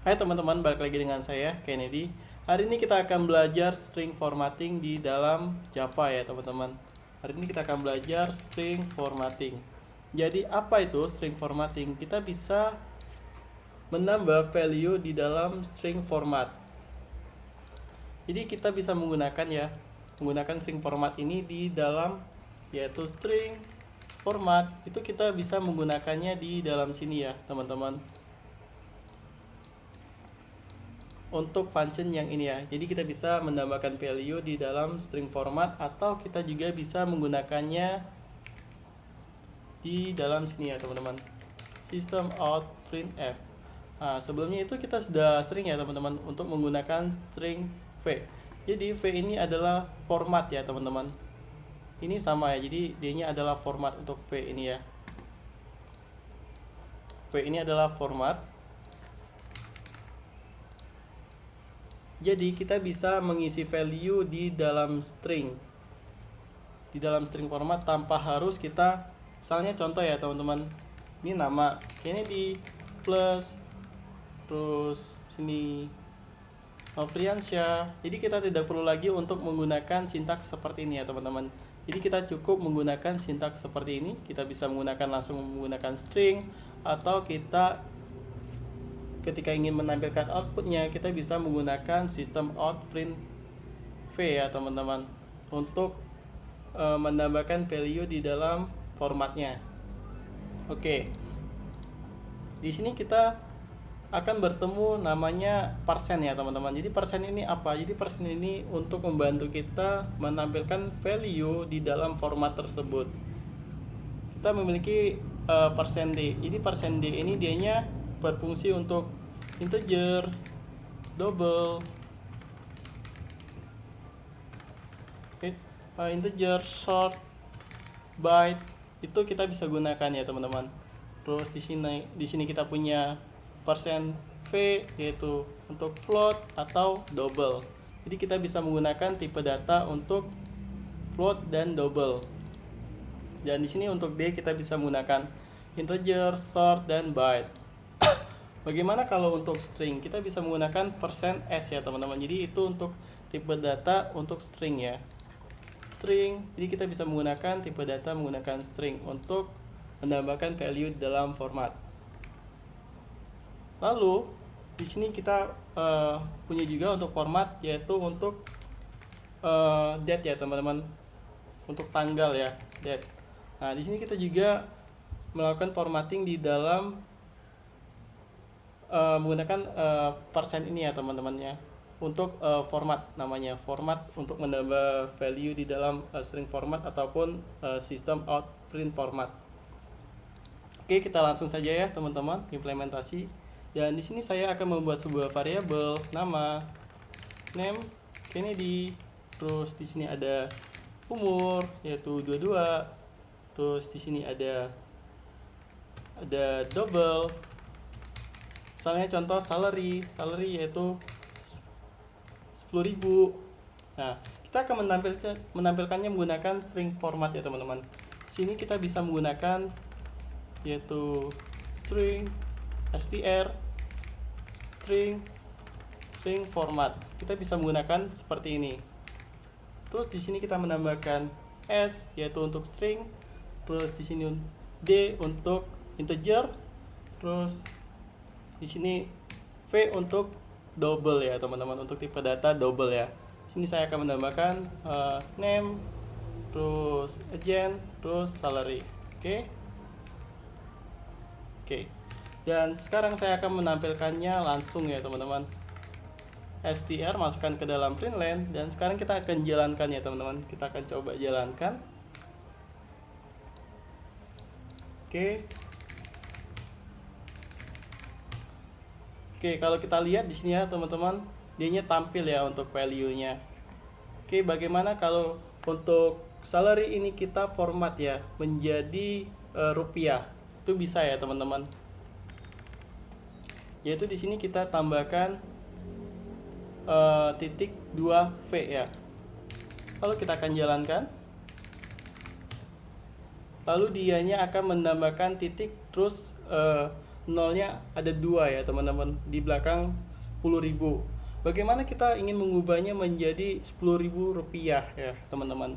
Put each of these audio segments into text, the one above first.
Hai teman-teman, balik lagi dengan saya, Kennedy. Hari ini kita akan belajar string formatting di dalam Java ya teman-teman. Hari ini kita akan belajar string formatting. Jadi apa itu string formatting? Kita bisa menambah value di dalam string format. Jadi kita bisa menggunakan string format ini di dalam, yaitu string format. Itu kita bisa menggunakannya di dalam sini ya teman-teman, untuk function yang ini ya. Jadi kita bisa menambahkan value di dalam string format, atau kita juga bisa menggunakannya di dalam sini ya teman-teman, system out printf. Nah, sebelumnya itu kita sudah sering ya teman-teman untuk menggunakan string v. Jadi v ini adalah format ya teman-teman. Ini sama ya, jadi d nya adalah format untuk v ini ya. V ini adalah format. Jadi kita bisa mengisi value di dalam string format tanpa harus kita, misalnya contoh ya teman-teman, ini nama Kennedy plus terus sini Novriansyah. Jadi kita tidak perlu lagi untuk menggunakan sintaks seperti ini ya teman-teman. Jadi kita cukup menggunakan sintaks seperti ini. Kita bisa langsung menggunakan string, atau kita ketika ingin menampilkan outputnya, kita bisa menggunakan system out print v ya teman-teman, untuk menambahkan value di dalam formatnya. Oke, di sini kita akan bertemu namanya persen ya teman-teman. Jadi persen ini apa? Jadi persen ini untuk membantu kita menampilkan value di dalam format tersebut. Kita memiliki persen d. Jadi persen d ini dianya berfungsi untuk integer, double, integer, short, byte. Itu kita bisa gunakan ya teman-teman. Terus di sini kita punya persen v, yaitu untuk float atau double. Jadi kita bisa menggunakan tipe data untuk float dan double. Dan di sini untuk d kita bisa menggunakan integer, short, dan byte. Bagaimana kalau untuk string? Kita bisa menggunakan persen %s ya teman-teman. Jadi itu untuk tipe data untuk string ya. String. Jadi kita bisa menggunakan tipe data menggunakan string untuk menambahkan value dalam format. Lalu di sini kita punya juga untuk format, yaitu untuk date ya teman-teman, untuk tanggal ya, date. Nah di sini kita juga melakukan formatting di dalam menggunakan persen ini ya teman-teman ya, untuk format, namanya format, untuk menambah value di dalam string format ataupun system out print format. Oke, kita langsung saja ya teman-teman implementasi. Dan di sini saya akan membuat sebuah variabel nama name Kennedy. Terus di sini ada umur, yaitu 22. Terus di sini ada double. Misalnya contoh salary yaitu 10.000. Nah, kita akan menampilkannya menggunakan string format ya teman-teman. Sini kita bisa menggunakan yaitu string str, string format. Kita bisa menggunakan seperti ini. Terus di sini kita menambahkan s, yaitu untuk string. Terus di sini d untuk integer. Terus di sini v untuk double ya teman-teman, untuk tipe data double ya. Sini saya akan menambahkan name, terus agent, terus salary. Oke. Dan sekarang saya akan menampilkannya langsung ya teman-teman. str masukkan ke dalam println, dan sekarang kita akan jalankan ya teman-teman. Kita akan coba jalankan. Oke, kalau kita lihat di sini ya teman-teman, dia tampil ya untuk value-nya. Oke, bagaimana kalau untuk salary ini kita format ya menjadi rupiah? Itu bisa ya teman-teman. Yaitu di sini kita tambahkan titik 2v ya. Lalu kita akan jalankan. Lalu dianya akan menambahkan titik, terus nolnya ada 2 ya teman-teman, di belakang 10.000. Bagaimana kita ingin mengubahnya menjadi 10.000 rupiah ya teman-teman?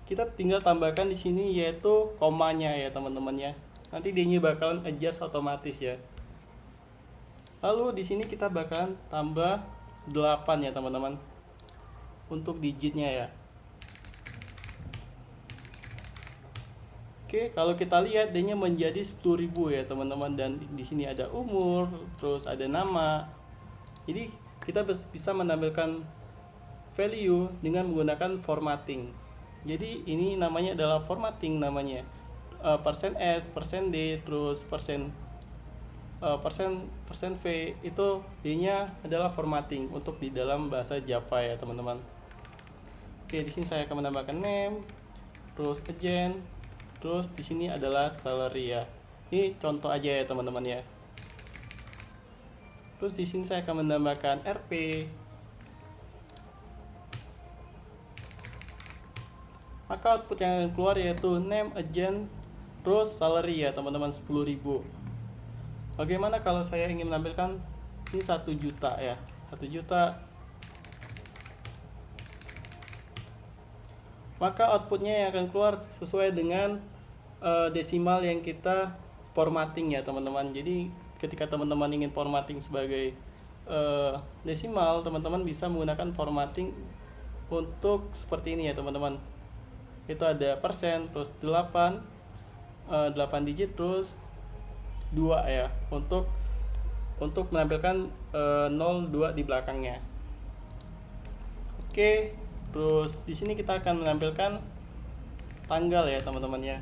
Kita tinggal tambahkan di sini yaitu komanya ya teman-teman ya. Nanti dia bakalan adjust otomatis ya. Lalu di sini kita bakalan tambah 8 ya teman-teman untuk digitnya ya. Oke, kalau kita lihat dia menjadi 10.000 ya teman-teman, dan di sini ada umur, terus ada nama. Jadi kita bisa menampilkan value dengan menggunakan formatting. Jadi ini namanya adalah formatting namanya. Persen S, persen D, terus persen V itu D-nya adalah formatting untuk di dalam bahasa Java ya teman-teman. Oke, di sini saya akan menambahkan name, terus agent, terus di sini adalah salary ya. Ini contoh aja ya teman-teman ya. Terus di sini saya akan menambahkan RP. Maka output yang akan keluar yaitu name, agent, terus salary ya teman-teman, 10.000. Bagaimana kalau saya ingin menampilkan ini 1 juta ya, 1 juta. Maka outputnya yang akan keluar sesuai dengan desimal yang kita formatting ya teman-teman. Jadi ketika teman-teman ingin formatting sebagai desimal, teman-teman bisa menggunakan formatting untuk seperti ini ya teman-teman. Itu ada persen, terus 8 digit, terus 2 ya untuk menampilkan 02 di belakangnya. Oke, terus di sini kita akan menampilkan tanggal ya teman-teman ya.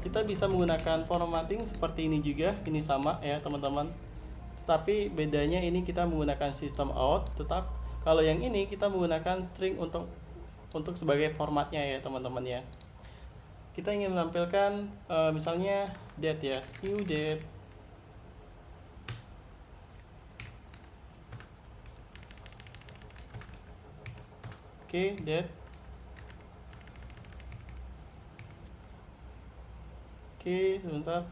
Kita bisa menggunakan formatting seperti ini juga, ini sama ya teman-teman. Tetapi bedanya ini kita menggunakan system out, tetap kalau yang ini kita menggunakan string untuk sebagai formatnya ya teman-teman ya. Kita ingin menampilkan misalnya date ya, new date. Oke, date. Oke, sebentar.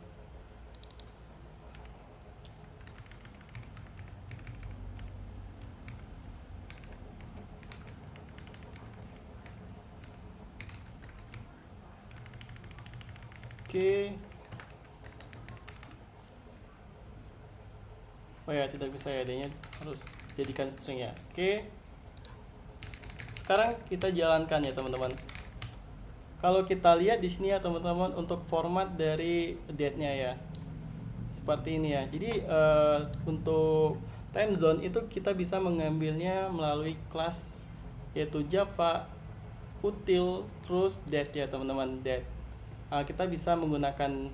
Oke. Oh ya, tidak bisa ya, adanya harus jadikan string ya. Oke. Sekarang kita jalankan ya teman-teman. Kalau kita lihat di sini ya teman-teman, untuk format dari date-nya ya. Seperti ini ya. Jadi untuk time zone itu kita bisa mengambilnya melalui kelas yaitu Java util terus date ya teman-teman, date. Kita bisa menggunakan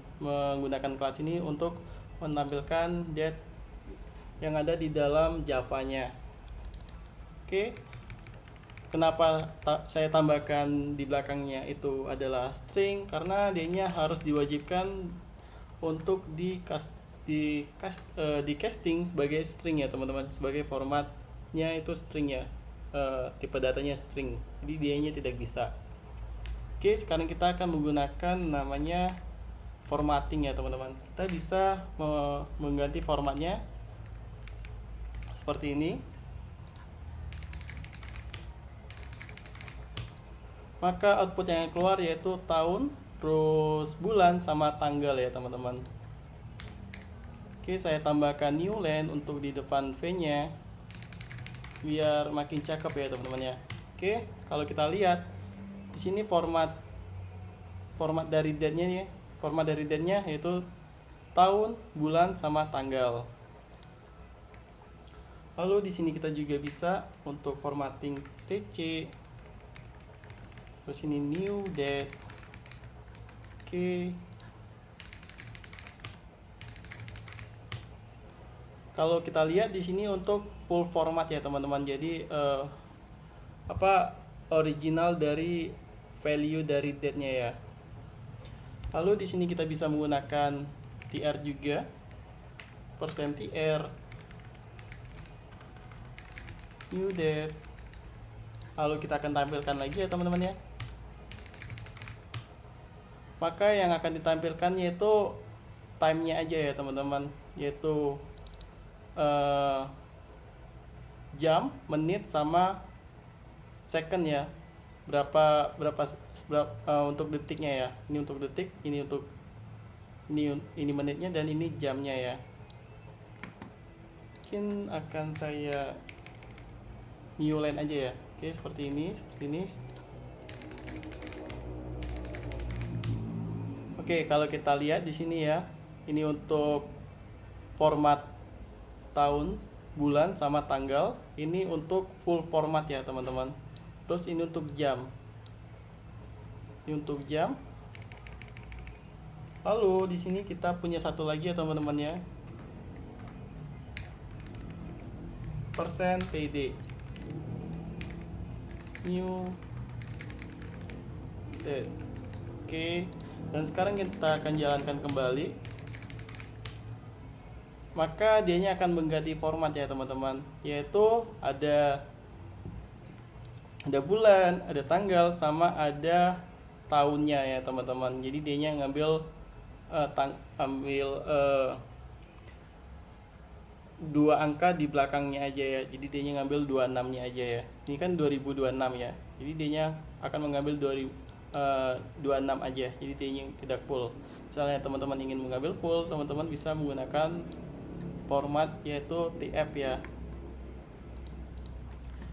kelas ini untuk menampilkan date yang ada di dalam Java-nya. Oke. Kenapa saya tambahkan di belakangnya itu adalah string? Karena D-nya harus diwajibkan untuk di casting sebagai string ya teman-teman, sebagai formatnya itu string ya, tipe datanya string. Jadi D-nya tidak bisa. Oke, sekarang kita akan menggunakan namanya formatting ya teman-teman. Kita bisa mengganti formatnya seperti ini. Maka output yang keluar yaitu tahun, terus bulan sama tanggal ya teman-teman. Oke, saya tambahkan new line untuk di depan V-nya biar makin cakep ya teman-teman ya. Oke, kalau kita lihat di sini format dari date-nya ya. Format dari date-nya yaitu tahun, bulan sama tanggal. Lalu di sini kita juga bisa untuk formatting TC. Terus ini new date. Oke. Kalau kita lihat di sini untuk full format ya teman-teman. Jadi original dari value dari date-nya ya. Lalu di sini kita bisa menggunakan tr juga. %tr new date. Lalu kita akan tampilkan lagi ya teman-teman ya. maka yang akan ditampilkan yaitu time-nya aja ya teman-teman, yaitu eh, jam, menit sama second ya. Berapa berapa, untuk detiknya ya. Ini untuk detik, ini untuk ini menitnya, dan ini jamnya ya. Mungkin akan saya new line aja ya. Oke, seperti ini, seperti ini. Oke, kalau kita lihat di sini ya, ini untuk format tahun, bulan, sama tanggal. Ini untuk full format ya teman-teman. Terus ini untuk jam. Ini untuk jam. Lalu di sini kita punya satu lagi ya teman-teman ya. Persen TD. New date. Oke. Dan sekarang kita akan jalankan kembali. Maka dianya akan mengganti format ya teman-teman. Yaitu ada bulan, ada tanggal, sama ada tahunnya ya teman-teman. Jadi dianya ngambil dua angka di belakangnya aja ya. Jadi dianya ngambil 26-nya aja ya. Ini kan 2026 ya. Jadi dianya akan mengambil 26 aja. Jadi dianya tidak full. Misalnya teman-teman ingin mengambil full, teman-teman bisa menggunakan format yaitu TF ya.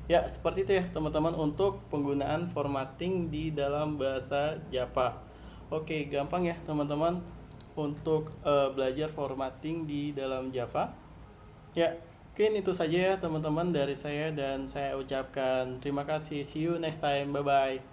Ya, seperti itu ya teman-teman untuk penggunaan formatting di dalam bahasa Java. Oke, gampang ya teman-teman untuk belajar formatting di dalam Java. Ya, mungkin itu saja ya teman-teman dari saya, dan saya ucapkan terima kasih. See you next time. Bye bye.